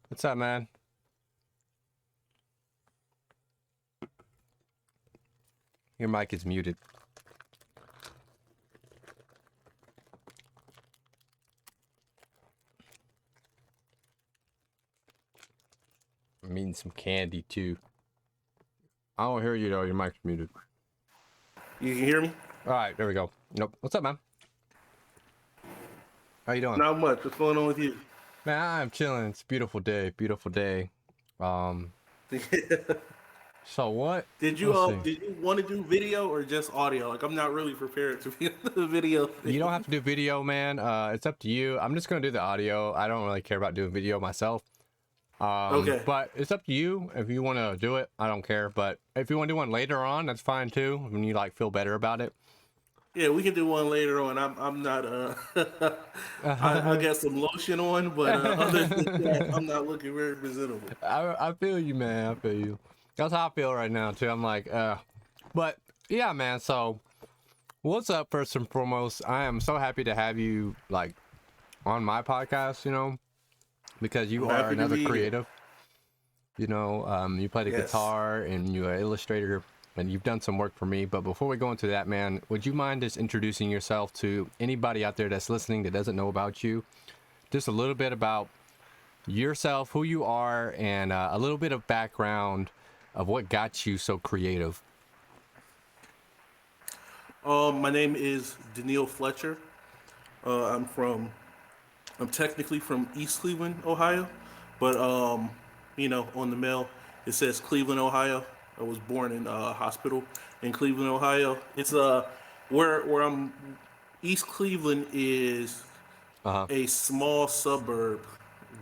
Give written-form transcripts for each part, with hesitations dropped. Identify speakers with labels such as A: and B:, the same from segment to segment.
A: What's up, man? Your mic is muted. I'm eating some candy too. I don't hear you though. Your mic's muted.
B: You can hear me?
A: All right, there we go. Nope. What's up, man? How you doing?
B: Not much. What's going on with you?
A: Man, I'm chilling. It's a beautiful day. Beautiful day. Um. So what?
B: Did you
A: Let's see.
B: did you want to do video or just audio? Like I'm not really prepared to be the video
A: You don't
B: thing.
A: have to do video, man. It's up to you. I'm just gonna do the audio. I don't really care about doing video myself.
B: Okay.
A: But it's up to you if you want to do it. I don't care. But if you want to do one later on, that's fine too. When you like feel better about it.
B: Yeah, we can do one later on. I'm not I got some lotion on, but other than that, I'm not looking very presentable.
A: I feel you, man. I feel you. That's how I feel right now too. I'm like, but yeah, man. So what's up? First and foremost, I am so happy to have you like on my podcast. Because you
B: I'm
A: are
B: happy to
A: another
B: be here.
A: creative. You play the
B: Yes.
A: guitar and you're an illustrator, and you've done some work for me. But before we go into that, man, would you mind just introducing yourself to anybody out there that's listening that doesn't know about you? Just a little bit about yourself, who you are, and a little bit of background of what got you so creative.
B: My name is Deneal Fletcher. I'm I'm technically from East Cleveland, Ohio, but on the mail it says Cleveland, Ohio. I was born in a hospital in Cleveland, Ohio. It's where I'm. East Cleveland is
A: Uh huh.
B: a small suburb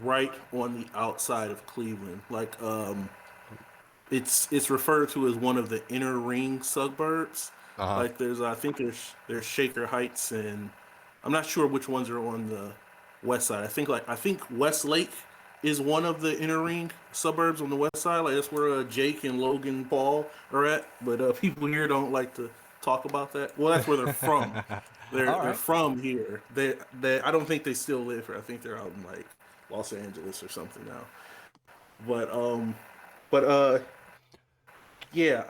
B: right on the outside of Cleveland. It's referred to as one of the inner ring suburbs.
A: Uh huh.
B: Like there's Shaker Heights, and I'm not sure which ones are on the west side. I think Westlake is one of the inner ring suburbs on the west side. Like that's where Jake and Logan Paul are at. But people here don't like to talk about that. Well, that's where they're from. They're
A: All
B: they're
A: right.
B: from here. They I don't think they still live here. I think they're out in like Los Angeles or something now. But but yeah,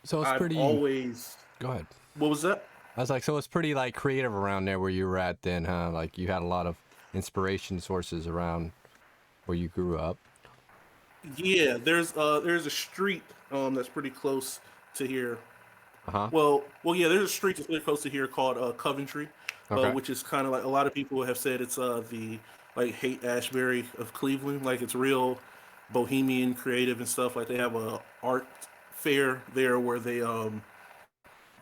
A: So it's
B: I've
A: pretty.
B: always.
A: Go ahead.
B: What was that?
A: I was like, so it's pretty like creative around there where you were at then, huh? Like you had a lot of inspiration sources around where you grew up.
B: Yeah, there's a street that's pretty close to here.
A: Uh huh.
B: Yeah, there's a street that's pretty close to here called Coventry,
A: Okay.
B: which is kind of like a lot of people have said it's the like Haight Ashbury of Cleveland. Like it's real bohemian, creative and stuff. Like they have a art fair there where they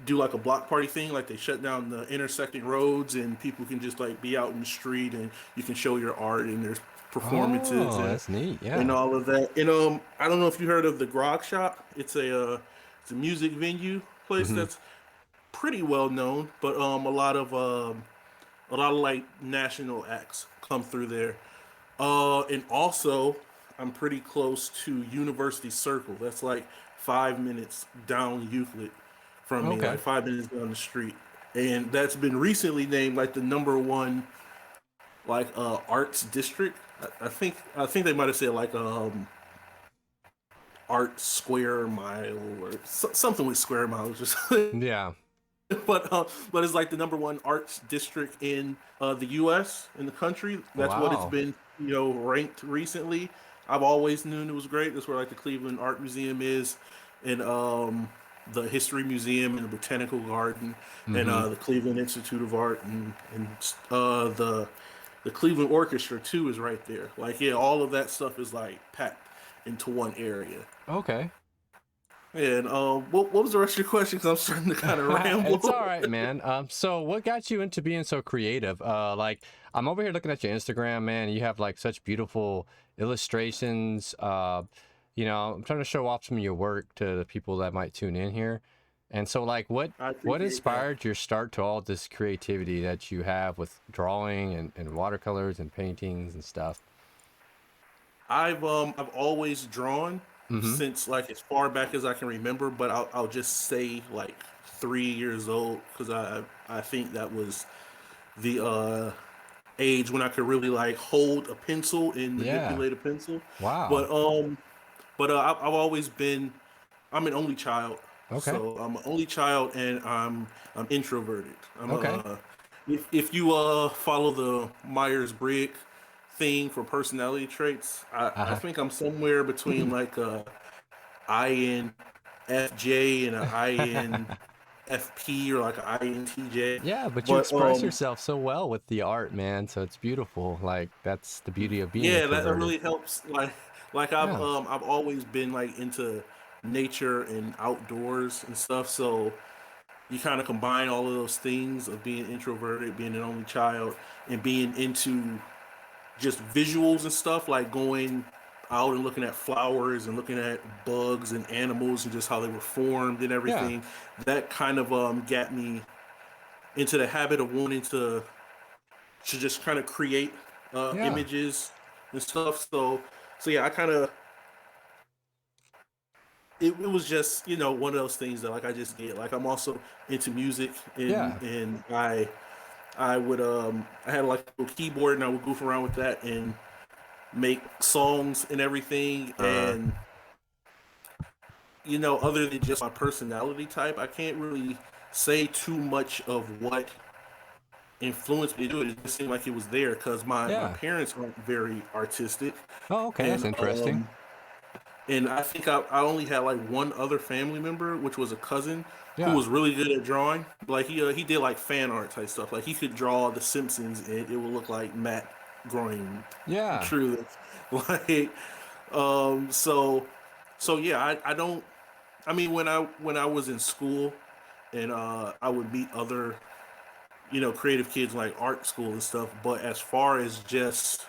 B: do like a block party thing. Like they shut down the intersecting roads and people can just like be out in the street and you can show your art and there's performances
A: Oh, that's neat.
B: and
A: Yeah.
B: all of that. And I don't know if you heard of the Grog Shop. It's a music venue place
A: Mm-hmm.
B: that's pretty well known, but a lot of like national acts come through there. And also I'm pretty close to University Circle. That's like 5 minutes down Euclid from me,
A: Okay.
B: like 5 minutes down the street. And that's been recently named like the number one like arts district. I think they might have said like art square mile or something with square miles, just
A: Yeah.
B: but it's like the number one arts district in the U.S. in the country. That's what it's
A: Wow.
B: been, ranked recently. I've always known it was great. That's where like the Cleveland Art Museum is, and the History Museum and the Botanical Garden, and
A: Mm-hmm.
B: the Cleveland Institute of Art, and the Cleveland Orchestra too is right there. Like yeah, all of that stuff is like packed into one area.
A: Okay.
B: And what was the rest of your question? Because I'm starting to kind of
A: It's all
B: ramble.
A: right, man. So what got you into being so creative? Like I'm over here looking at your Instagram, man. You have like such beautiful illustrations. I'm trying to show off some of your work to the people that might tune in here. And so like
B: I
A: what
B: appreciate that.
A: inspired your start to all this creativity that you have with drawing and watercolors and paintings and stuff?
B: I've always drawn
A: Mm-hmm.
B: since like as far back as I can remember, but I'll just say like 3 years old because I think that was the age when I could really like hold a pencil and
A: Yeah.
B: manipulate a pencil.
A: Wow.
B: But I've always been. I'm an only child,
A: Okay.
B: so I'm an only child, and I'm introverted. I'm
A: Okay.
B: if you follow the Myers Briggs thing for personality traits, I
A: Uh-huh.
B: think I'm somewhere between like a INFJ and a INFP or like an INTJ.
A: Yeah, but you
B: But
A: express yourself so well with the art, man. So it's beautiful. Like that's the beauty of being
B: yeah, that
A: introverted.
B: really helps. Like
A: Yeah.
B: I've always been like into nature and outdoors and stuff. So you kind of combine all of those things of being introverted, being an only child, and being into just visuals and stuff, like going out and looking at flowers and looking at bugs and animals and just how they were formed and
A: Yeah.
B: everything. That kind of got me into the habit of wanting to just kind of create
A: Yeah.
B: images and stuff. So yeah, I kind of it was just one of those things that like I just did. Like I'm also into music
A: Yeah.
B: and I would I had like a little keyboard and I would goof around with that and make songs and everything.
A: Uh,
B: And other than just my personality type, I can't really say too much of what influenced me to do it. It just seemed like it was there because my
A: yeah.
B: parents aren't very artistic,
A: Oh, okay. That's
B: and
A: interesting.
B: I think I only had like one other family member, which was a cousin who
A: Yeah.
B: was really good at drawing. Like he did like fan art type stuff. Like he could draw The Simpsons and it would look like Matt drawing
A: Yeah.
B: true. Like so yeah, I don't. I mean, when I was in school and I would meet other creative kids like art school and stuff. But as far as just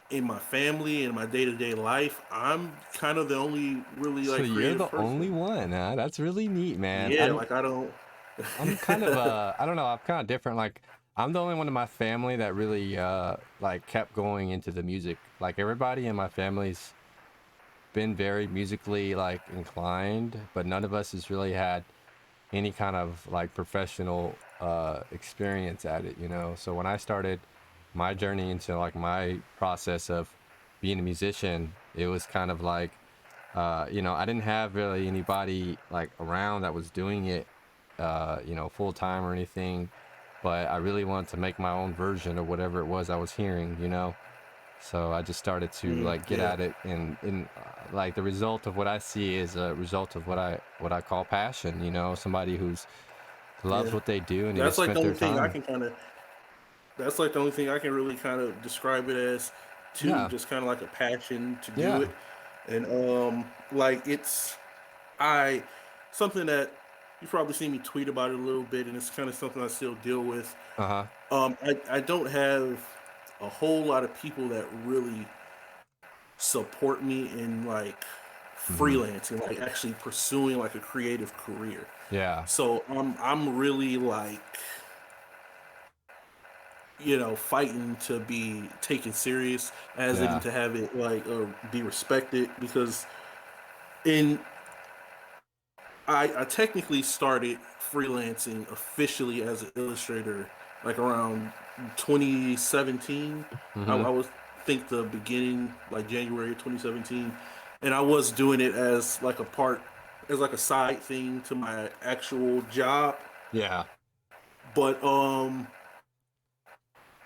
B: in my family and my day to day life, I'm kind of the only really
A: So
B: like
A: you're
B: creative
A: the only
B: person.
A: one, huh? That's really neat, man.
B: Yeah, like I don't.
A: I'm kind of I don't know, I'm kind of different. Like I'm the only one in my family that really like kept going into the music. Like everybody in my family's been very musically like inclined, but none of us has really had any kind of like professional experience at it, you know. So when I started my journey into like my process of being a musician, it was kind of like you know, I didn't have really anybody like around that was doing it you know, full time or anything, but I really wanted to make my own version of whatever it was I was hearing, you know. So I just started to like get
B: Yeah,
A: at it, and like the result of what I see is a result of what I call passion. You know, somebody who's loves
B: yeah.
A: what they do and they
B: That's
A: just
B: like the
A: spent their
B: only thing I
A: time.
B: can kind of. That's like the only thing I can really kind of describe it as, too.
A: Yeah,
B: Just kind of like a passion to do
A: yeah,
B: it, and like it's I something that you probably seen me tweet about it a little bit, and it's kind of something I still deal with.
A: uh huh,
B: I don't have a whole lot of people that really support me in like
A: hmm,
B: freelancing, like actually pursuing like a creative career.
A: yeah,
B: So I'm really like fighting to be taken serious as it and
A: yeah,
B: to have it like be respected because in I technically started freelancing officially as an illustrator like around 2017. I
A: hmm,
B: was think the beginning like January 2017, and I was doing it as like as like a side thing to my actual job.
A: yeah,
B: But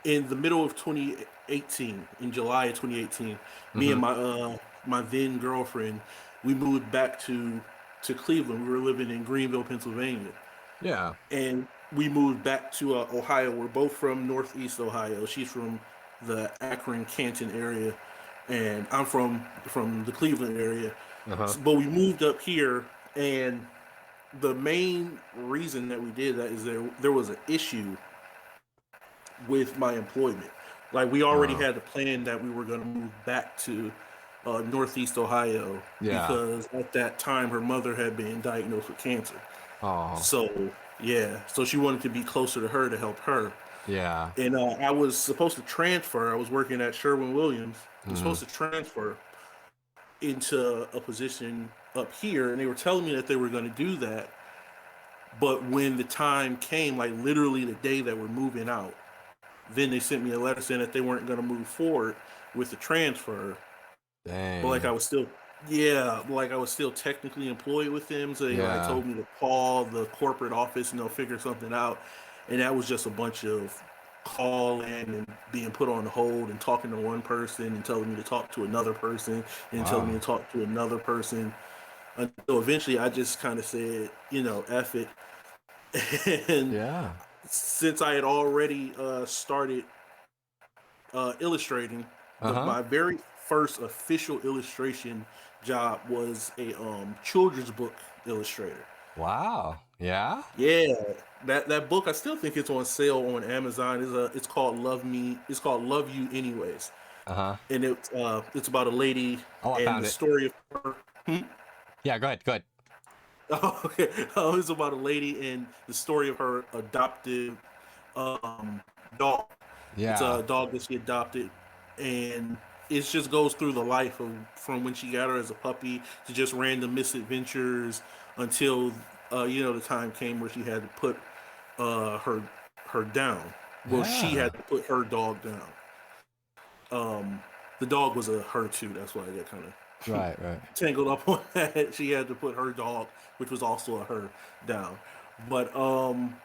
B: in the middle of 2018, in July of 2018, me
A: hmm,
B: and my then girlfriend, we moved back to Cleveland. We were living in Greenville, Pennsylvania,
A: yeah,
B: and we moved back to Ohio. We're both from Northeast Ohio. She's from the Akron Canton area, and I'm from the Cleveland area.
A: uh huh,
B: But we moved up here, and the main reason that we did that is there was an issue with my employment. Like we already
A: uh,
B: had the plan that we were going to move back to Northeast Ohio
A: yeah,
B: because at that time her mother had been diagnosed with cancer.
A: oh,
B: So yeah, so she wanted to be closer to her to help her.
A: yeah,
B: And I was supposed to transfer. I was working at Sherwin Williams. I was
A: hmm,
B: supposed to transfer into a position up here, and they were telling me that they were going to do that. But when the time came, like literally the day that we're moving out, then they sent me a letter saying that they weren't going to move forward with the transfer. But like I
A: Dang.
B: was still, yeah, like I was still technically employed with them. So they like
A: Yeah.
B: told me to call the corporate office and they'll figure something out. And that was just a bunch of calling and being put on hold and talking to one person and telling me to talk to another person and telling me
A: Wow.
B: to talk to another person until eventually I just kind of said, F it. And
A: Yeah.
B: since I had already started illustrating,
A: Uh-huh.
B: my very first official illustration job was a children's book illustrator.
A: Wow. Yeah.
B: Yeah, that book I still think it's on sale on Amazon. It's called Love Me. It's called Love You Anyways,
A: Uh-huh.
B: and it's about a lady
A: Oh, I
B: and the
A: found it.
B: story of her.
A: Yeah, go ahead. Go ahead.
B: Oh, okay. It's about a lady and the story of her adopted um, dog. It's
A: Yeah.
B: a dog that she adopted, and it just goes through the life of from when she got her as a puppy to just random misadventures until the time came where she had to put her down. Well, she
A: Yeah.
B: had to put her dog down. The dog was a her too. That's why I got kind of
A: Right, right.
B: tangled up on that. She had to put her dog, which was also a her, down. But um,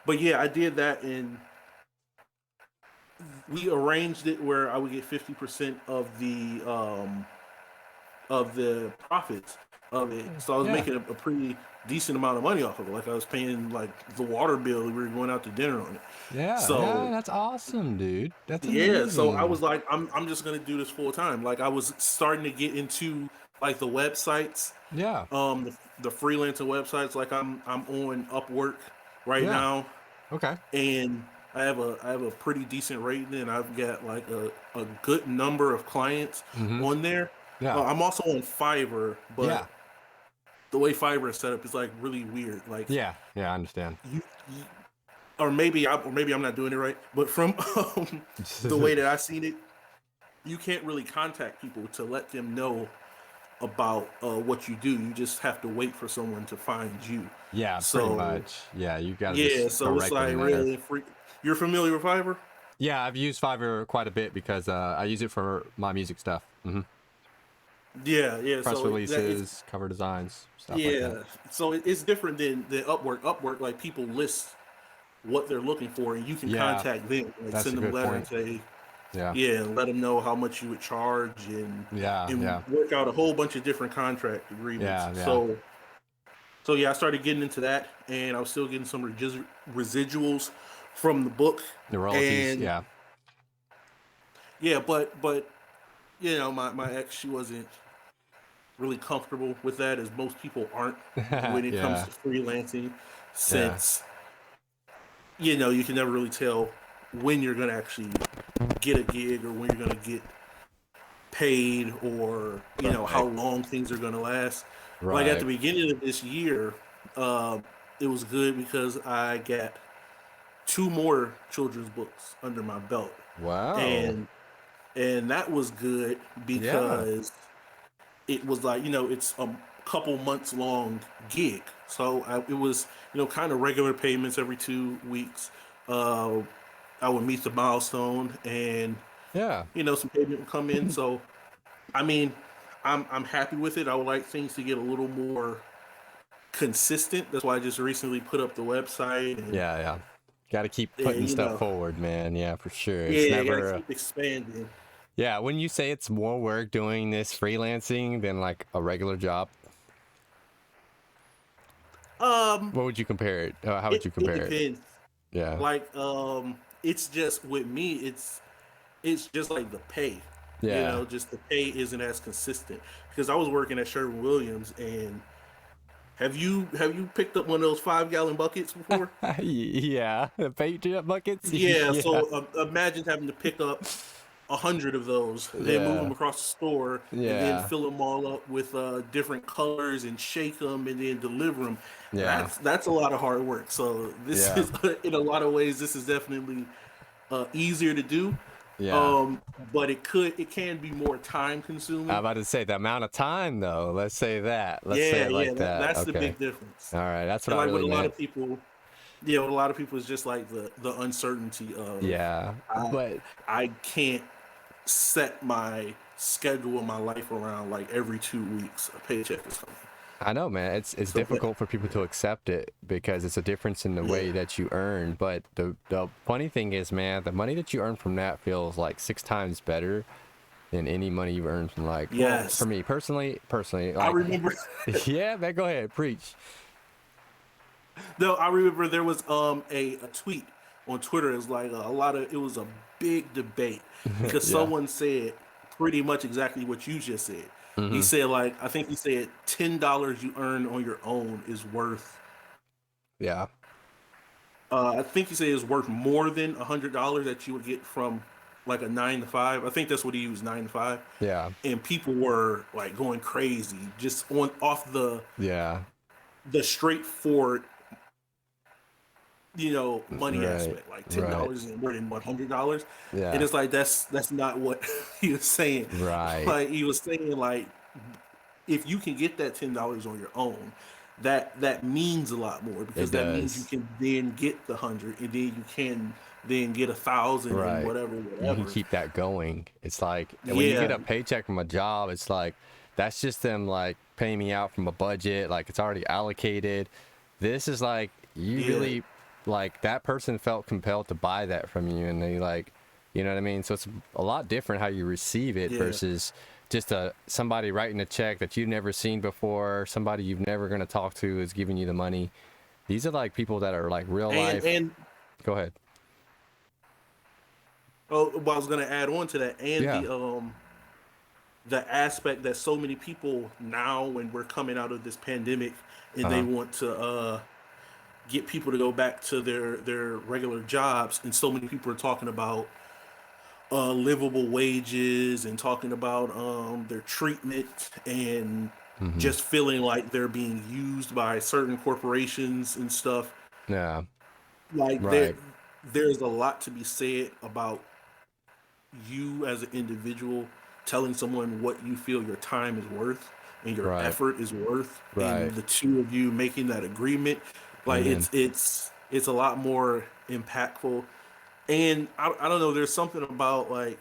B: but yeah, I did that, and we arranged it where I would get 50% of the profits of it. So I was
A: Yeah.
B: making a pretty decent amount of money off of it. Like I was paying like the water bill. We were going out to dinner on it.
A: Yeah. Yeah.
B: So
A: That's awesome, dude. That's
B: yeah, so I
A: amazing.
B: was like, I'm just gonna do this full time. Like I was starting to get into like the websites,
A: Yeah.
B: the freelancer websites. Like I'm on Upwork right
A: Yeah.
B: now,
A: Okay.
B: and I have a pretty decent rating, and I've got like a good number of clients
A: Mm-hmm.
B: on there.
A: Yeah.
B: I'm also on Fiverr, but
A: Yeah.
B: the way Fiverr is set up is like really weird. Like
A: Yeah. Yeah. I understand.
B: you or maybe I'm not doing it right, but from the way that I seen it, you can't really contact people to let them know about what you do. You just have to wait for someone to find you.
A: Yeah, pretty
B: So
A: much. Yeah, you got to
B: yeah,
A: just
B: so it's
A: direct
B: like
A: them there.
B: really free. You're familiar with Fiverr?
A: Yeah, I've used Fiverr quite a bit because I use it for my music stuff.
B: Yeah, yeah.
A: Press
B: So it's
A: releases, cover designs, stuff like that.
B: yeah. So it's different than Upwork. Upwork, like people list what they're looking for, and you can
A: Yeah,
B: contact them, like
A: that's a
B: send them a
A: good
B: letter and
A: point.
B: say,
A: Yeah,
B: yeah, and let them know how much you would charge, and
A: yeah,
B: and
A: yeah,
B: work out a whole bunch of different contract agreements.
A: yeah, yeah.
B: So yeah, I started getting into that, and I was still getting some residuals from the book,
A: The royalties,
B: and
A: yeah.
B: yeah, but my ex, she wasn't really comfortable with that, as most people aren't when it comes
A: Yeah,
B: to freelancing,
A: yeah,
B: since you can never really tell when you're gonna actually get a gig or when you're gonna get paid, or how
A: right,
B: long things are gonna last. Like at the
A: right.
B: beginning of this year, uh, it was good because I got two more children's books under my belt,
A: Wow.
B: and that was good
A: Yeah,
B: because it was like it's a couple months long gig. So it was kind of regular payments every 2 weeks. Uh, I would meet the milestone, and
A: yeah.
B: some payment would come in. So I mean, I'm happy with it. I would like things to get a little more consistent. That's why I just recently put up the website,
A: Yeah, yeah. Got to keep
B: and
A: putting stuff forward, man. Yeah, for sure. It's
B: yeah, I gotta
A: never.
B: keep expanding.
A: Yeah, when you say it's more work doing this freelancing than like a regular job,
B: Um,
A: what would you compare it? How would
B: it
A: you
B: it
A: compare it?
B: depends.
A: Yeah.
B: Like it's just with me, it's just like the pay.
A: Yeah.
B: Just the pay isn't as consistent because I was working at Sherwin Williams, and have you picked up one of those 5 gallon buckets before?
A: Yeah. The paint buckets?
B: Yeah.
A: Yeah.
B: So imagine having to pick up 100 of those, then move them
A: Yeah.
B: across the store, and then
A: Yeah.
B: fill them all up with different colors and shake them, and then deliver them.
A: Yeah.
B: That's a lot of hard work. So this
A: Yeah.
B: is, in a lot of ways, this is definitely easier to do.
A: Yeah.
B: Um, but it can be more time
A: I'm
B: consuming.
A: about to say the amount of time though. Let's say that. Let's say
B: Yeah,
A: it
B: yeah,
A: like that.
B: that's the
A: Okay.
B: big difference.
A: All right. That's what
B: And
A: I
B: like with
A: really
B: a lot
A: meant.
B: of people, Yeah, what a lot of people is just like the uncertainty of
A: Yeah,
B: I
A: but
B: I can't set my schedule and my life around like every 2 weeks a paycheck is coming.
A: I know, man, it's
B: So that,
A: difficult for people to accept it because it's a difference in the
B: yeah,
A: way that you earn. But the funny thing is, man, the money that you earn from that feels like 6 times better than any money you earn from, like, well, for
B: yes,
A: me personally,
B: I
A: like,
B: remember.
A: yeah, man, go ahead, preach.
B: No, I remember there was a tweet on Twitter. It was like a lot of it was a big debate because
A: Yeah.
B: someone said pretty much exactly what you just said. He
A: Hmm.
B: said like I think he said $10 you earn on your own is worth.
A: Yeah.
B: I think he said it's worth more than $100 that you would get from like a 9 to 5. I think that's what he used, 9 to 5.
A: Yeah.
B: And people were like going crazy just on off
A: Yeah.
B: the straightforward money
A: Right.
B: aspect. Like ten
A: Right.
B: dollars is more than $100, and
A: Yeah.
B: it's like that's not what he was saying.
A: Right.
B: Like he was saying, like if you can get that $10 on your own, that means a lot more
A: It
B: because that means you
A: does.
B: can then get the 100, and then you can then get 1,000 and
A: Right.
B: whatever,
A: You can
B: whatever.
A: keep that going. It's like when you get
B: Yeah,
A: a paycheck from a job, it's like that's just them like paying me out from a budget, like it's already allocated. This is like you
B: yeah,
A: really like that person felt compelled to buy that from you and they like, you know what I mean? So it's a lot different how you receive it
B: yeah,
A: versus just somebody writing a check that you've never seen before, somebody you've never going to talk to is giving you the money. These are like people that are like real life.
B: and
A: Go ahead.
B: oh, well, I was gonna add on to that, and
A: Yeah.
B: the aspect that so many people now, when we're coming out of this pandemic, and they
A: Uh-huh.
B: want to get people to go back to their regular jobs, and so many people are talking about livable wages and talking about their treatment and
A: Mhm.
B: just feeling like they're being used by certain corporations and stuff.
A: Yeah.
B: Like
A: Right.
B: there's a lot to be said about you as an individual telling someone what you feel your time is worth and your
A: Right.
B: effort is worth, and
A: Right.
B: the two of you making that agreement, like
A: Amen.
B: it's a lot more impactful. And I don't know, there's something about like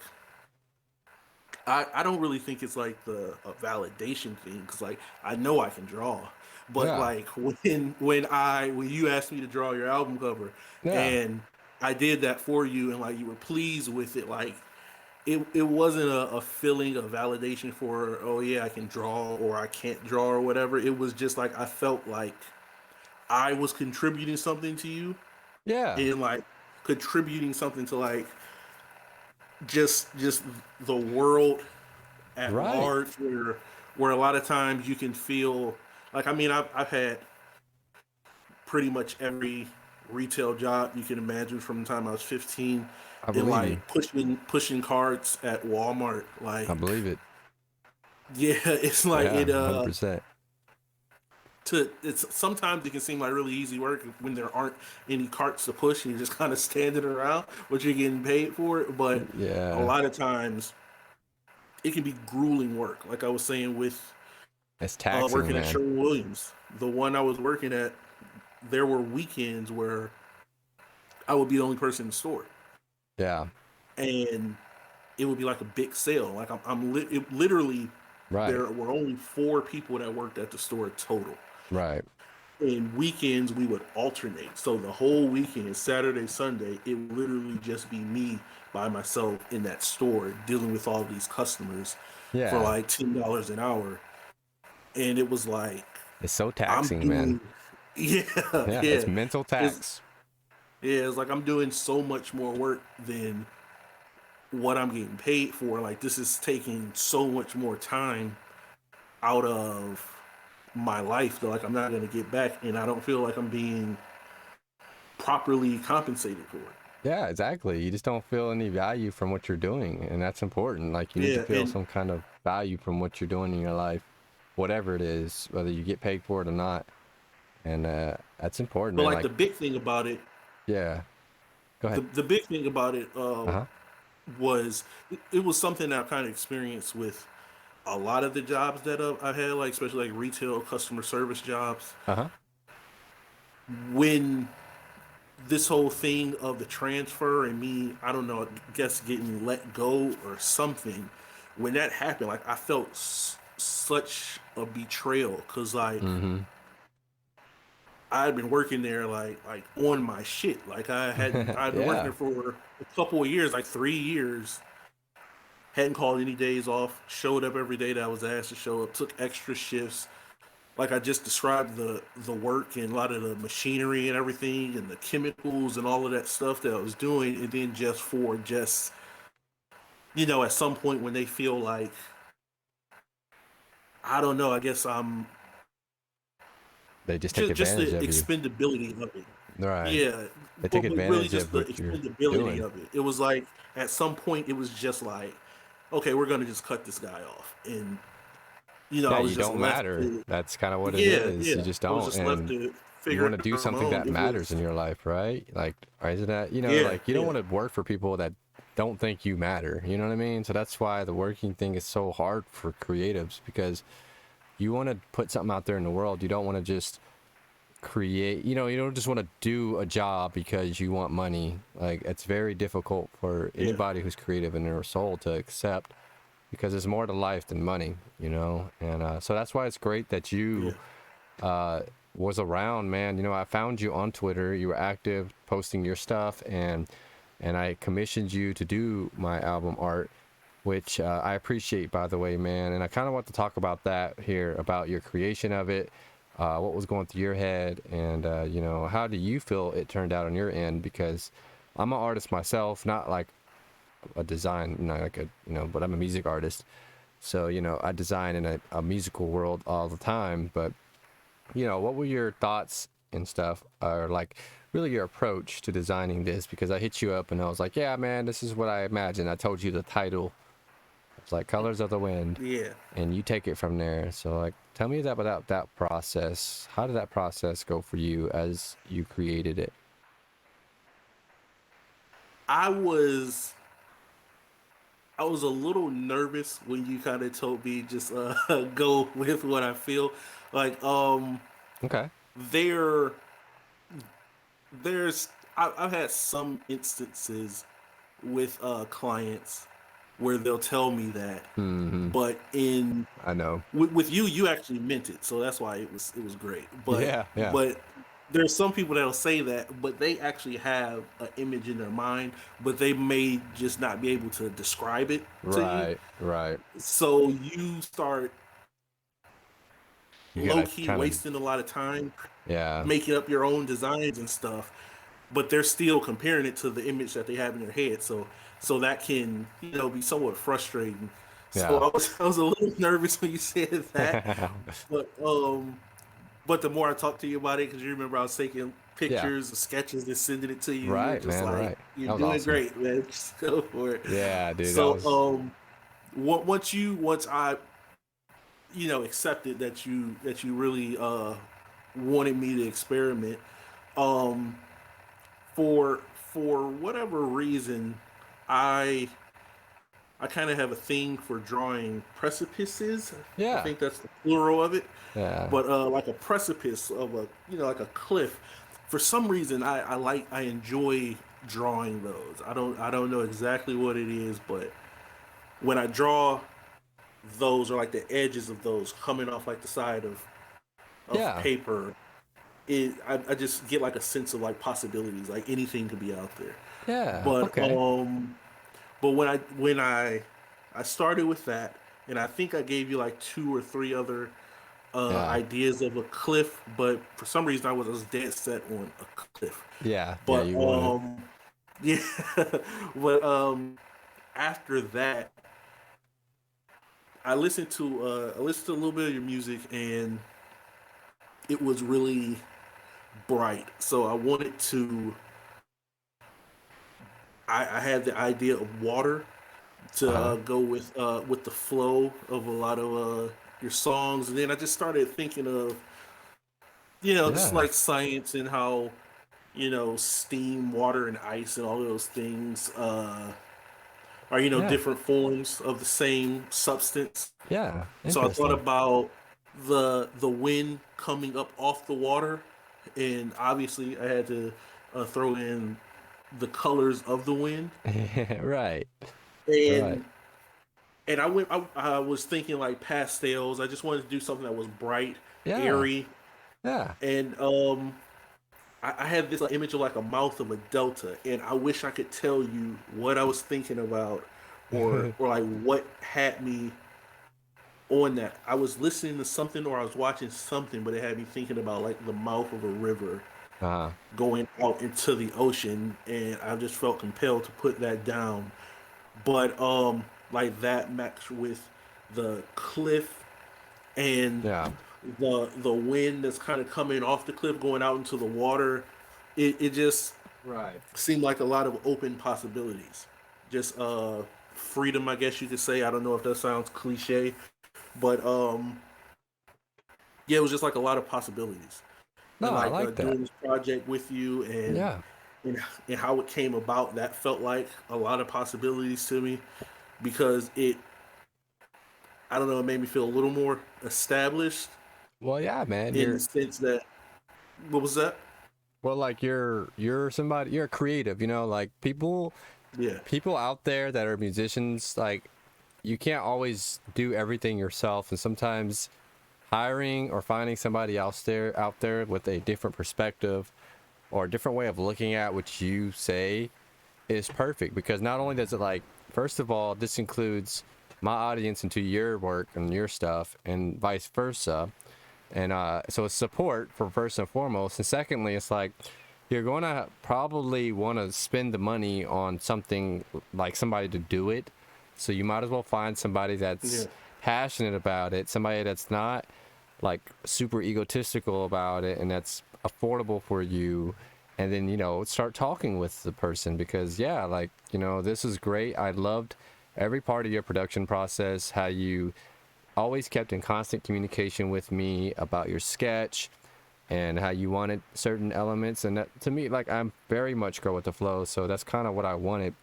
B: I don't really think it's like the a validation thing because like I know I can draw, but
A: Yeah.
B: like when you asked me to draw your album cover,
A: Yeah.
B: and I did that for you, and like you were pleased with it, like it wasn't a feeling of validation for, oh yeah, I can draw or I can't draw or whatever. It was just like I felt like I was contributing something to you,
A: Yeah.
B: and like contributing something to like just the world at
A: Right.
B: large, where a lot of times you can feel like, I mean, I've had pretty much every retail job you can imagine from the time I was 15,
A: I
B: and
A: believe you.
B: like pushing carts at Walmart.
A: I
B: Like
A: believe it.
B: yeah, it's like
A: Yeah.
B: it
A: 100%.
B: to it's sometimes it can seem like really easy work when there aren't any carts to push and you're just kind of standing around, but you're getting paid for it. But a
A: Yeah.
B: lot of times it can be grueling work. Like I was saying with
A: It's taxing,
B: working at
A: man.
B: Sherwin Williams, the one I was working at, there were weekends where I would be the only person in the store,
A: Yeah.
B: and it would be like a big sale. Like literally
A: Right.
B: there were only 4 people that worked at the store total.
A: Right.
B: And weekends we would alternate. So the whole weekend, Saturday, Sunday, it would literally just be me by myself in that store dealing with all these customers for
A: Yeah.
B: like $10 an hour. And it was like
A: It's so
B: I'm
A: taxing, man.
B: doing yeah,
A: Yeah.
B: yeah.
A: It's mental
B: It's
A: tax.
B: yeah, it's like I'm doing so much more work than what I'm getting paid for. Like this is taking so much more time out of my life that like I'm not gonna get back, and I don't feel like I'm being properly compensated for it.
A: Yeah, exactly. You just don't feel any value from what you're doing. And that's important. Like, you need to
B: Yeah,
A: feel some kind of value from what you're doing in your life, whatever it is, whether you get paid for it or not. And that's important,
B: but
A: man.
B: like
A: Like,
B: the big thing about it,
A: yeah. Go ahead.
B: the big thing about it
A: Uh-huh.
B: was it was something that I kind of experienced with a lot of the jobs that I had, like especially like retail customer service jobs.
A: Uh-huh.
B: When this whole thing of the transfer and me, I don't know, I guess getting let go or something. When that happened, like I felt such a betrayal because like
A: Mm-hmm.
B: I had been working there like on my shit. Like I'd been working
A: Yeah.
B: there for a couple of years, like 3 years. Hadn't called any days off. Showed up every day that I was asked to show up. Took extra shifts. Like I just described the work and a lot of the machinery and everything and the chemicals and all of that stuff that I was doing, and then just at some point when they feel like I don't know, I guess I'm
A: They just take
B: just the
A: advantage of you.
B: expendability of it.
A: Right.
B: Yeah,
A: They take
B: but really
A: advantage
B: just
A: of
B: the
A: what you're
B: expendability
A: doing.
B: of it. It was like at some point it was just like, okay, we're gonna just cut this guy off, and I
A: Yeah,
B: was
A: you
B: just
A: don't
B: left
A: matter.
B: to
A: That's kind of what it
B: yeah,
A: is. You
B: yeah.
A: just
B: I was
A: don't.
B: just left
A: And
B: to
A: you
B: figure
A: want to
B: it
A: do
B: out on my
A: something
B: own.
A: that
B: It
A: matters in
B: was
A: your life, right? Like, or isn't that,
B: yeah,
A: like you don't
B: yeah,
A: want to work for people that don't think you matter. You know what I mean? So that's why the working thing is so hard for creatives, because you want to put something out there in the world. You don't want to just create, you don't just want to do a job because you want money. Like, it's very difficult for
B: yeah,
A: anybody who's creative in their soul to accept, because there's more to life than money, and so that's why it's great that
B: yeah.
A: you uh, was around, man. I found you on Twitter. You were active, posting your stuff, and I commissioned you to do my album art, which I appreciate, by the way, man. And I kind of want to talk about that here, about your creation of it, what was going through your head, and how do you feel it turned out on your end? Because I'm an artist myself, not like a design, not like but I'm a music artist. So, I design in a musical world all the time. But, what were your thoughts and stuff, or like really your approach to designing this? Because I hit you up and I was like, yeah, man, this is what I imagined. I told you the title. It's like Colors of the Wind,
B: Yeah.
A: and you take it from there. So, like, tell me about that process. How did that process go for you as you created it?
B: I was I was a little nervous when you kind of told me just go with what I feel. Like
A: Okay.
B: there there's I've had some instances with clients where they'll tell me that,
A: Mm-hmm.
B: but in
A: I know.
B: with you, you actually meant it, so that's why it was great. But
A: Yeah, yeah.
B: but there's some people that'll say that, but they actually have an image in their mind, but they may just not be able to describe it to you.
A: Right, right.
B: So you start
A: You
B: low
A: gotta
B: key
A: kind of,
B: wasting a lot of time
A: yeah,
B: making up your own designs and stuff, but they're still comparing it to the image that they have in their head. So that can be somewhat frustrating. So
A: yeah.
B: I was a little nervous when you said that, but the more I talk to you about it, because you remember I was taking
A: Yeah,
B: pictures, sketches, and sending it to you. You were
A: right,
B: just
A: man,
B: like,
A: right.
B: "You're
A: That was
B: doing
A: awesome.
B: great, man. Just go for it."
A: Yeah, dude, that
B: So,
A: was,
B: once I accepted that you really wanted me to experiment, um, for whatever reason, I I kind of have a thing for drawing precipices. I
A: yeah,
B: think that's the plural of it.
A: yeah,
B: But like a precipice of a like a cliff. For some reason, I enjoy drawing those. I don't know exactly what it is, but when I draw those, or like the edges of those coming off like the side of
A: yeah,
B: paper, I just get like a sense of like possibilities, like anything could be out there.
A: yeah,
B: But
A: okay.
B: when I started with that, and I think I gave you like two or three other
A: Yeah,
B: ideas of a cliff, but for some reason I was dead set on a cliff.
A: yeah, yeah,
B: But
A: you wanted,
B: yeah, but after that, I listened to a little bit of your music, and it was really bright. So I wanted to. I had the idea of water to
A: uh-huh,
B: go with the flow of a lot of your songs, and then I just started thinking of just
A: yeah,
B: like science and how steam, water, and ice and all of those things are
A: yeah,
B: different forms of the same substance.
A: yeah,
B: So I thought
A: interesting.
B: about the wind coming up off the water, and obviously I had to throw in the colors of the wind,
A: Right. Right.
B: and I was thinking like pastels. I just wanted to do something that was bright,
A: Yeah.
B: airy,
A: Yeah.
B: and I had this image of like a mouth of a delta, and I wish I could tell you what I was thinking about, or like what had me on that. I was listening to something or I was watching something, but it had me thinking about like the mouth of a river
A: Uh-huh.
B: going out into the ocean, and I just felt compelled to put that down. But like that matched with the cliff and
A: Yeah.
B: the wind that's kind of coming off the cliff going out into the water. It just
A: Right.
B: seemed like a lot of open possibilities. Just freedom, I guess you could say. I don't know if that sounds cliche, but yeah, it was just like a lot of possibilities.
A: No,
B: And
A: I
B: like
A: like that.
B: doing this project with you,
A: Yeah.
B: and and how it came about, that felt like a lot of possibilities to me, because it, I don't know, it made me feel a little more established
A: Well, yeah, man.
B: in the sense that, what was that?
A: Well, like you're somebody, you're a creative, like
B: Yeah,
A: people out there that are musicians, like you can't always do everything yourself, and sometimes hiring or finding somebody else out there with a different perspective or a different way of looking at what you say is perfect, because not only does it, like, first of all, this includes my audience into your work and your stuff and vice versa, and so it's support for first and foremost, and secondly it's like you're going to probably want to spend the money on something, like somebody to do it, so you might as well find somebody
B: yeah,
A: that's passionate about it, somebody that's not like super egotistical about it and that's affordable for you, and then start talking with the person, because yeah, like, this is great. I loved every part of your production process, how you always kept in constant communication with me about your sketch and how you wanted certain elements, and that to me, like, I'm very much go with the flow, so that's kind of what I wanted.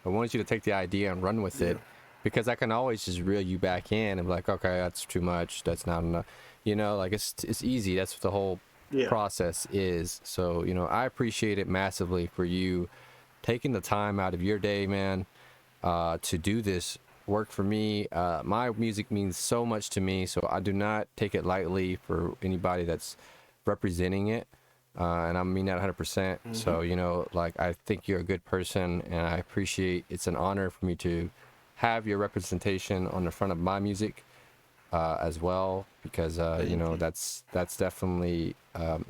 A: I wanted you to take the idea and run with
B: yeah,
A: it, because I can always just reel you back in and be like, okay, that's too much, that's not enough, like it's easy. That's what the whole
B: yeah.
A: process is. So I appreciate it massively for you taking the time out of your day, man, to do this work for me. My music means so much to me, so I do not take it lightly for anybody that's representing it. And I mean that 100%.
B: Hmm.
A: So, like, I think you're a good person, and I appreciate, it's an honor for me to have your representation on the front of my music as well, because,
B: Thank you.
A: that's definitely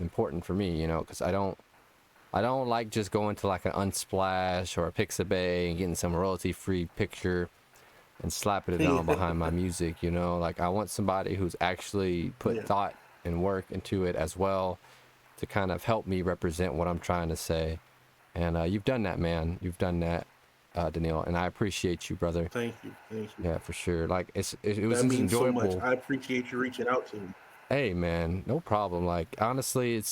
A: important for me, because I don't like just going to like an Unsplash or a Pixabay and getting some royalty free picture and slapping it on behind my music, like I want somebody who's actually put
B: Yeah,
A: thought and work into it as well, to kind of help me represent what I'm trying to say. And you've done that, man. You've done that, Deneal, and I appreciate you, brother.
B: thank you, thank you.
A: Yeah, for sure. Like, it was
B: That
A: just
B: means so much.
A: enjoyable.
B: I appreciate you reaching out to me.
A: Hey, man, no problem. Like, honestly,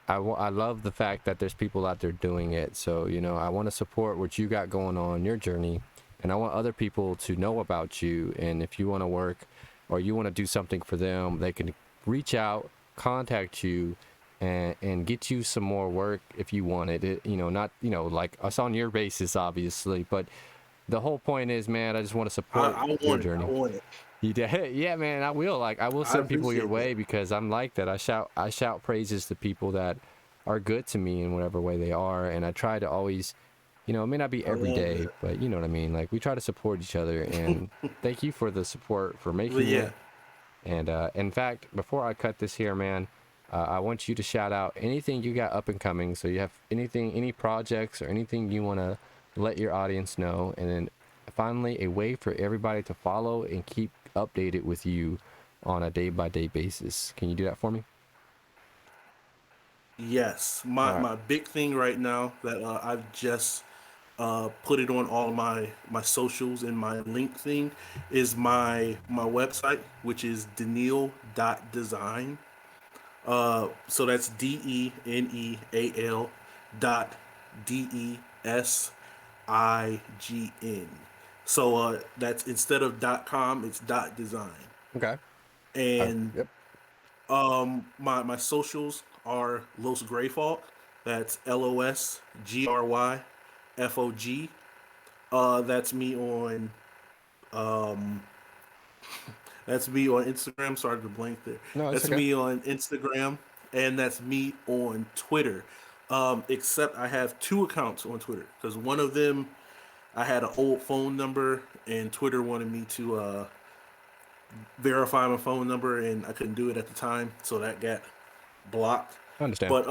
A: I love the fact that there's people out there doing it. So, I want to support what you got going on, your journey, and I want other people to know about you. And if you want to work or you want to do something for them, they can reach out, contact you, and get you some more work if you wanted it. Not, like us on your basis, obviously, but the whole point is, man, I just want to support
B: I
A: your
B: want it. I
A: journey.
B: want it.
A: You did, yeah, man. I will. Like, I will
B: I
A: send people your
B: appreciate that.
A: way, because I'm like that. I shout praises to people that are good to me in whatever way they are, and I try to always, it may not be
B: I
A: every
B: love
A: day,
B: that.
A: but you know what I mean. Like, we try to support each other, and thank you for the support for
B: But
A: making
B: yeah,
A: it. And in fact, before I cut this here, man, I want you to shout out anything you got up and coming. So you have anything, any projects or anything you want to let your audience know, and then finally a way for everybody to follow and keep updated with you on a day-by-day basis. Can you do that for me?
B: yes.
A: All right.
B: My big thing right now that I've just put it on all my socials and my link thing is my website, which is Deneal.design. So that's Deneal dot DESIGN. So that's, instead of .com, it's .design.
A: Okay.
B: And
A: Yep.
B: my socials are Losgryfog. That's Losgryfog. That's me on um, that's me on Instagram. Sorry to blank there.
A: No, it's
B: That's
A: okay.
B: me on Instagram, and that's me on Twitter. Except I have two accounts on Twitter because one of them I had an old phone number, and Twitter wanted me to verify my phone number, and I couldn't do it at the time, so that got blocked.
A: I understand.
B: But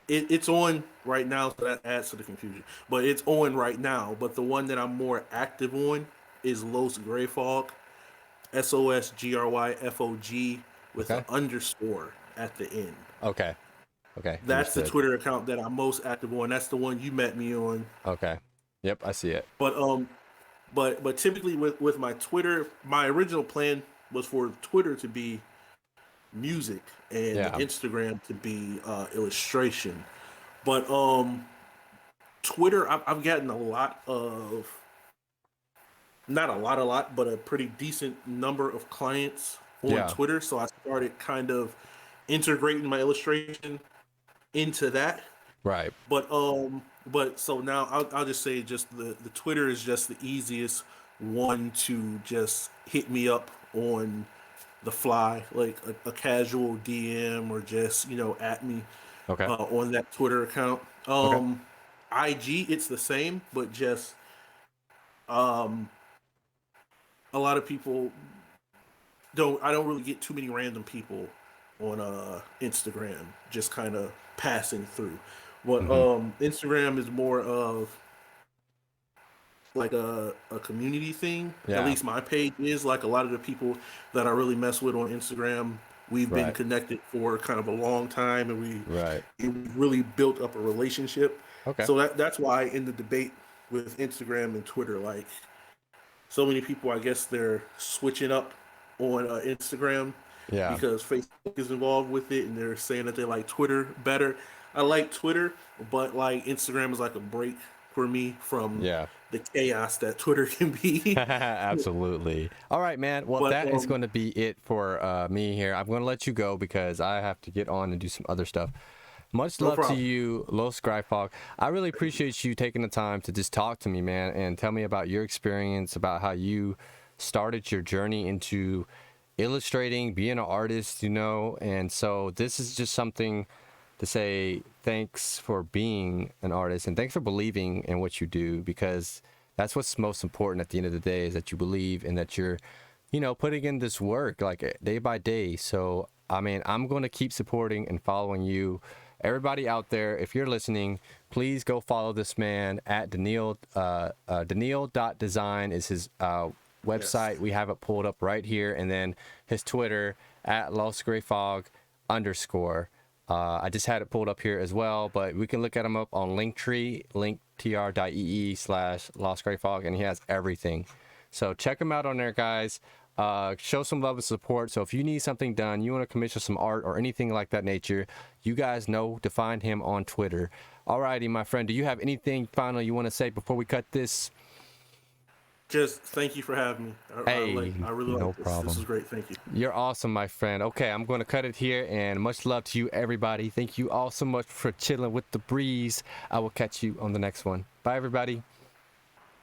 B: it's on right now, so that adds to the confusion. But it's on right now. But the one that I'm more active on is Losgryfog, Sosgryfog with an
A: Okay.
B: underscore at the end.
A: Okay. Okay.
B: That's the
A: Understood.
B: Twitter account that I'm most active on. That's the one you met me on.
A: Okay. Yep, I see it.
B: But typically with my Twitter, my original plan was for Twitter to be music and the
A: Yeah.
B: Instagram to be illustration. But Twitter, I've gotten a lot of, not a lot, but a pretty decent number of clients on
A: Yeah.
B: Twitter. So I started kind of integrating my illustration into that.
A: Right.
B: But so now I'll just say just the Twitter is just the easiest one to just hit me up on the fly, like a casual DM or just at me
A: Okay.
B: on that Twitter account.
A: Okay.
B: IG, it's the same, but just um, a lot of people don't. I don't really get too many random people on Instagram, just kind of passing through. But
A: Mm-hmm.
B: Instagram is more of like a community thing. At
A: Yeah.
B: least my page is. Like a lot of the people that I really mess with on Instagram, we've been
A: Right.
B: connected for kind of a long time, and
A: Right.
B: we really built up a relationship.
A: Okay.
B: So that's why in the debate with Instagram and Twitter, like so many people, I guess they're switching up on Instagram
A: Yeah.
B: because Facebook is involved with it, and they're saying that they like Twitter better. I like Twitter, but like Instagram is like a break for me from
A: Yeah.
B: the chaos that Twitter can be.
A: Absolutely. All right, man. Well,
B: But
A: that is going to be it for me here. I'm going to let you go because I have to get on and do some other stuff. Much
B: no
A: love to
B: problem.
A: you, Losgryfog. I really appreciate you taking the time to just talk to me, man, and tell me about your experience, about how you started your journey into illustrating, being an artist, And so this is just something to say thanks for being an artist and thanks for believing in what you do, because that's what's most important at the end of the day, is that you believe and that you're putting in this work like day by day. So I mean, I'm going to keep supporting and following you. Everybody out there, if you're listening, please go follow this man at Deneal. Deneal.design is his
B: Yes.
A: website. We have it pulled up right here. And then his Twitter at Losgryfog _ I just had it pulled up here as well, but we can look at him up on Linktree, linktr.ee/Losgryfog, and he has everything. So check him out on there, guys. Show some love and support. So if you need something done, you want to commission some art or anything like that nature, you guys know to find him on Twitter. Alrighty, my friend, do you have anything final you want to say before we cut this?
B: Just thank you for having me.
A: Hey,
B: I really
A: no
B: like this. This is
A: problem.
B: great. Thank you.
A: You're awesome, my friend. Okay, I'm going to cut it here, and much love to you, everybody. Thank you all so much for chilling with the breeze. I will catch you on the next one. Bye, everybody.